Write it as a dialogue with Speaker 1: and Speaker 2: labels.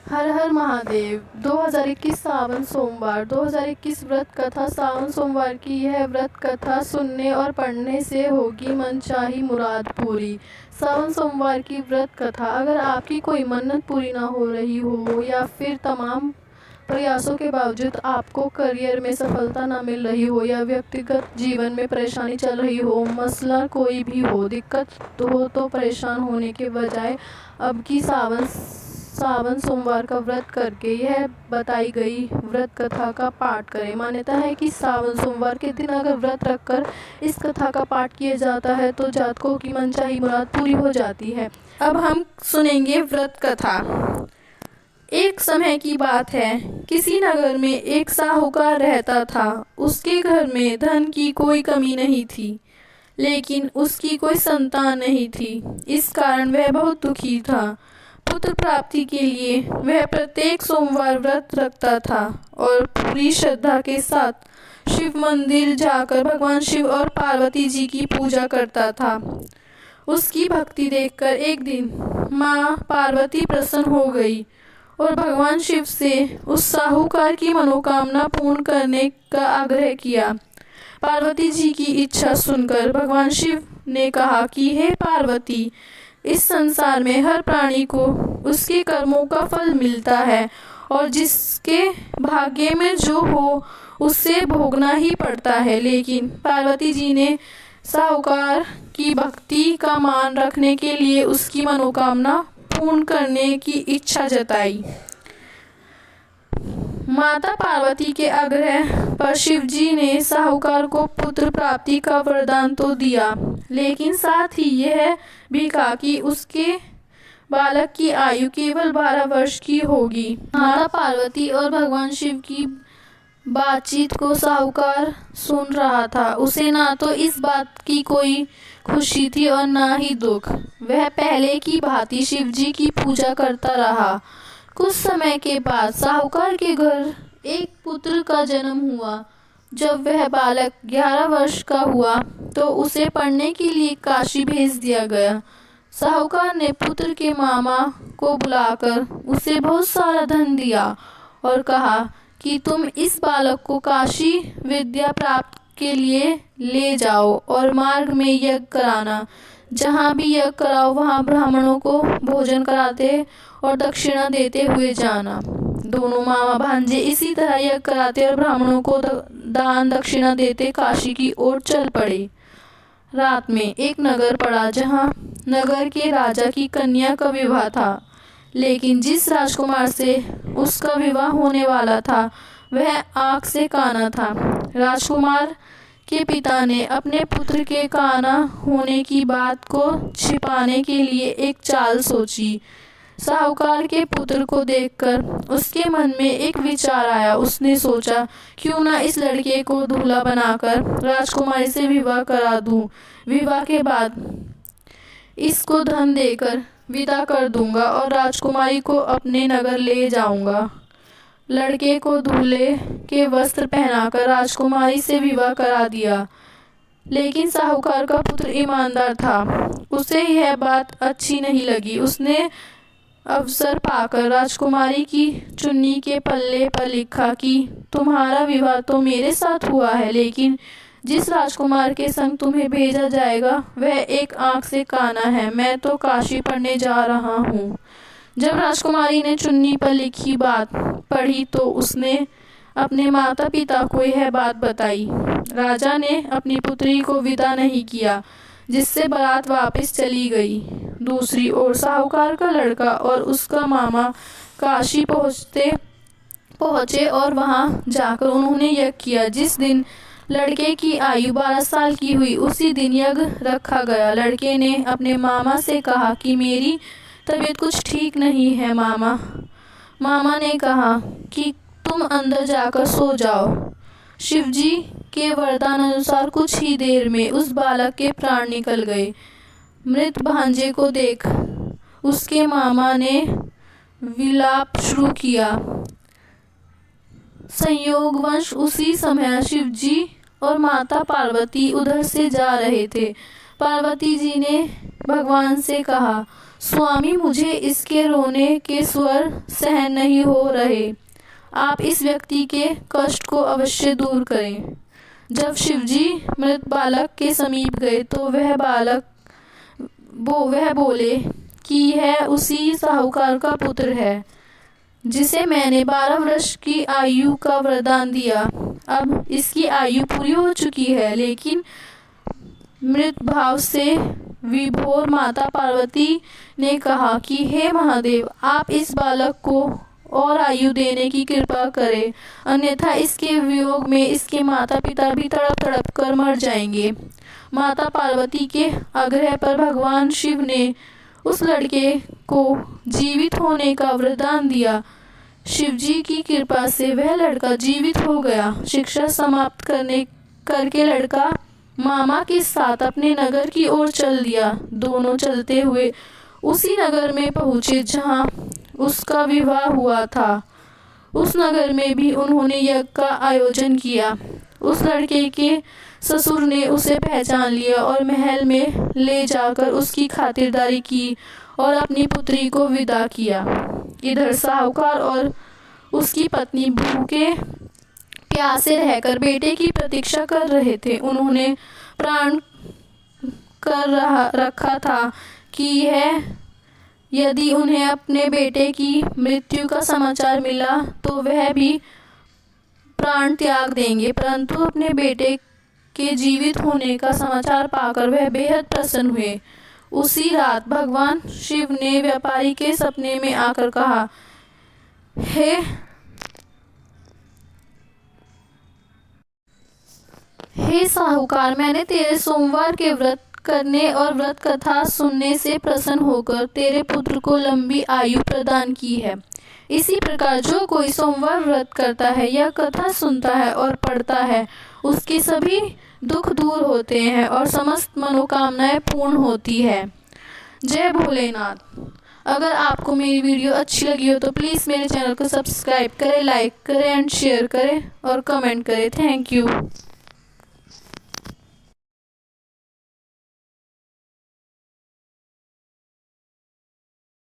Speaker 1: हर हर महादेव। 2021 सावन सोमवार। 2021 व्रत कथा। सावन सोमवार की यह व्रत कथा सुनने और पढ़ने से होगी मनचाही मुराद पूरी। सावन सोमवार की व्रत कथा। अगर आपकी कोई मन्नत पूरी ना हो रही हो या फिर तमाम प्रयासों के बावजूद आपको करियर में सफलता ना मिल रही हो या व्यक्तिगत जीवन में परेशानी चल रही हो, मसला कोई भी हो, दिक्कत हो, तो परेशान होने के बजाय अब की सावन सोमवार का व्रत करके यह बताई गई व्रत कथा का पाठ करें। मान्यता है कि सावन सोमवार के दिन अगर व्रत रखकर इस कथा का पाठ किया जाता है तो जातकों की मनचाही मुराद पूरी हो जाती है।
Speaker 2: अब हम सुनेंगे व्रत कथा। एक समय की बात है, किसी नगर में एक साहूकार रहता था। उसके घर में धन की कोई कमी नहीं थी, लेकिन उसकी कोई संतान नहीं थी। इस कारण वह बहुत दुखी था। पुत्र प्राप्ति के लिए वह प्रत्येक सोमवार व्रत रखता था और पूरी श्रद्धा के साथ शिव मंदिर जाकर भगवान शिव और पार्वती जी की पूजा करता था। उसकी भक्ति देखकर एक दिन माँ पार्वती प्रसन्न हो गई और भगवान शिव से उस साहूकार की मनोकामना पूर्ण करने का आग्रह किया। पार्वती जी की इच्छा सुनकर भगवान शिव ने कहा कि हे पार्वती, इस संसार में हर प्राणी को उसके कर्मों का फल मिलता है और जिसके भाग्य में जो हो उससे भोगना ही पड़ता है। लेकिन पार्वती जी ने साहूकार की भक्ति का मान रखने के लिए उसकी मनोकामना पूर्ण करने की इच्छा जताई। माता पार्वती के आग्रह पर शिव जी ने साहूकार को पुत्र प्राप्ति का वरदान तो दिया, लेकिन साथ ही यह भी कहा कि उसके बालक की आयु केवल 12 वर्ष की होगी। माता पार्वती और भगवान शिव की बातचीत को साहूकार सुन रहा था। उसे ना तो इस बात की कोई खुशी थी और ना ही दुख। वह पहले की भांति शिव जी की पूजा करता रहा। कुछ समय के बाद साहूकार के घर एक पुत्र का जन्म हुआ। जब वह बालक 11 वर्ष का हुआ तो उसे पढ़ने के लिए काशी भेज दिया गया। साहूकार ने पुत्र के मामा को बुलाकर उसे बहुत सारा धन दिया और कहा कि तुम इस बालक को काशी विद्या प्राप्त के लिए ले जाओ और मार्ग में यज्ञ कराना। जहाँ भी यज्ञ कराओ वहाँ ब्राह्मणों को भोजन कराते और दक्षिणा देते हुए जाना। दोनों मामा भांजे इसी तरह यज्ञ कराते और ब्राह्मणों को दान दक्षिणा देते काशी की ओर चल पड़े। रात में एक नगर पड़ा जहाँ नगर के राजा की कन्या का विवाह था, लेकिन जिस राजकुमार से उसका विवाह होने वाला था वह आँख से काना था। राजकुमार के पिता ने अपने पुत्र के काना होने की बात को छिपाने के लिए एक चाल सोची। साहूकार के पुत्र को देखकर उसके मन में एक विचार आया। उसने सोचा, क्यों ना इस लड़के को दूल्हा बनाकर राजकुमारी से विवाह करा दूं। विवाह के बाद इसको धन देकर विदा कर दूंगा और राजकुमारी को अपने नगर ले जाऊंगा। लड़के को दूल्हे के वस्त्र पहनाकर राजकुमारी से विवाह करा दिया। लेकिन साहूकार का पुत्र ईमानदार था। उसे यह बात अच्छी नहीं लगी। उसने अवसर पाकर राजकुमारी की चुन्नी के पल्ले पर लिखा कि तुम्हारा विवाह तो मेरे साथ हुआ है, लेकिन जिस राजकुमार के संग तुम्हें भेजा जाएगा वह एक आँख से काना है। मैं तो काशी पढ़ने जा रहा हूँ। जब राजकुमारी ने चुन्नी पर लिखी बात पढ़ी तो उसने अपने माता पिता को यह बात बताई। राजा ने अपनी पुत्री को विदा नहीं किया, जिससे बारात वापस चली गई। दूसरी ओर साहूकार का लड़का और उसका मामा काशी पहुँचे और वहाँ जाकर उन्होंने यज्ञ किया। जिस दिन लड़के की आयु 12 साल की हुई उसी दिन यज्ञ रखा गया। लड़के ने अपने मामा से कहा कि मेरी तबीयत कुछ ठीक नहीं है मामा। मामा ने कहा कि तुम अंदर जाकर सो जाओ। शिवजी के वरदान अनुसार कुछ ही देर में उस बालक के प्राण निकल गए। मृत भांजे को देख उसके मामा ने विलाप शुरू किया। संयोगवश उसी समय शिवजी और माता पार्वती उधर से जा रहे थे। पार्वती जी ने भगवान से कहा, स्वामी, मुझे इसके रोने के स्वर सहन नहीं हो रहे। आप इस व्यक्ति के कष्ट को अवश्य दूर करें। जब शिवजी मृत बालक के समीप गए तो वह बोले कि यह उसी साहूकार का पुत्र है जिसे मैंने 12 वर्ष की आयु का वरदान दिया। अब इसकी आयु पूरी हो चुकी है, लेकिन मृत भाव से विभोर माता पार्वती ने कहा कि हे महादेव, आप इस बालक को और आयु देने की कृपा करें, अन्यथा इसके वियोग में इसके माता पिता भी तड़प तड़प कर मर जाएंगे। माता पार्वती के आग्रह पर भगवान शिव ने उस लड़के को जीवित होने का वरदान दिया। शिवजी की कृपा से वह लड़का जीवित हो गया। शिक्षा समाप्त करके लड़का मामा के साथ अपने नगर की ओर चल दिया। दोनों चलते हुए उसी नगर में पहुँचे जहाँ उसका विवाह हुआ था। उस नगर में भी उन्होंने यज्ञ का आयोजन किया। उस लड़के के ससुर ने उसे पहचान लिया और महल में ले जाकर उसकी खातिरदारी की और अपनी पुत्री को विदा किया। इधर साहूकार और उसकी पत्नी भूखे प्यासे रहकर बेटे की प्रतीक्षा कर रहे थे। उन्होंने प्रण कर रखा था कि यदि उन्हें अपने बेटे की मृत्यु का समाचार मिला तो वह भी प्राण त्याग देंगे, परंतु अपने बेटे के जीवित होने का समाचार पाकर वह बेहद प्रसन्न हुए। उसी रात भगवान शिव ने व्यापारी के सपने में आकर कहा, हे साहूकार, मैंने तेरे सोमवार के व्रत करने और व्रत कथा सुनने से प्रसन्न होकर तेरे पुत्र को लंबी आयु प्रदान की है। इसी प्रकार जो कोई सोमवार व्रत करता है या कथा सुनता है और पढ़ता है, उसके सभी दुख दूर होते हैं और समस्त मनोकामनाएं पूर्ण होती है। जय भोलेनाथ। अगर आपको मेरी वीडियो अच्छी लगी हो तो प्लीज़ मेरे चैनल को सब्सक्राइब करें, लाइक करें एंड शेयर करें और कमेंट करें। Thank you.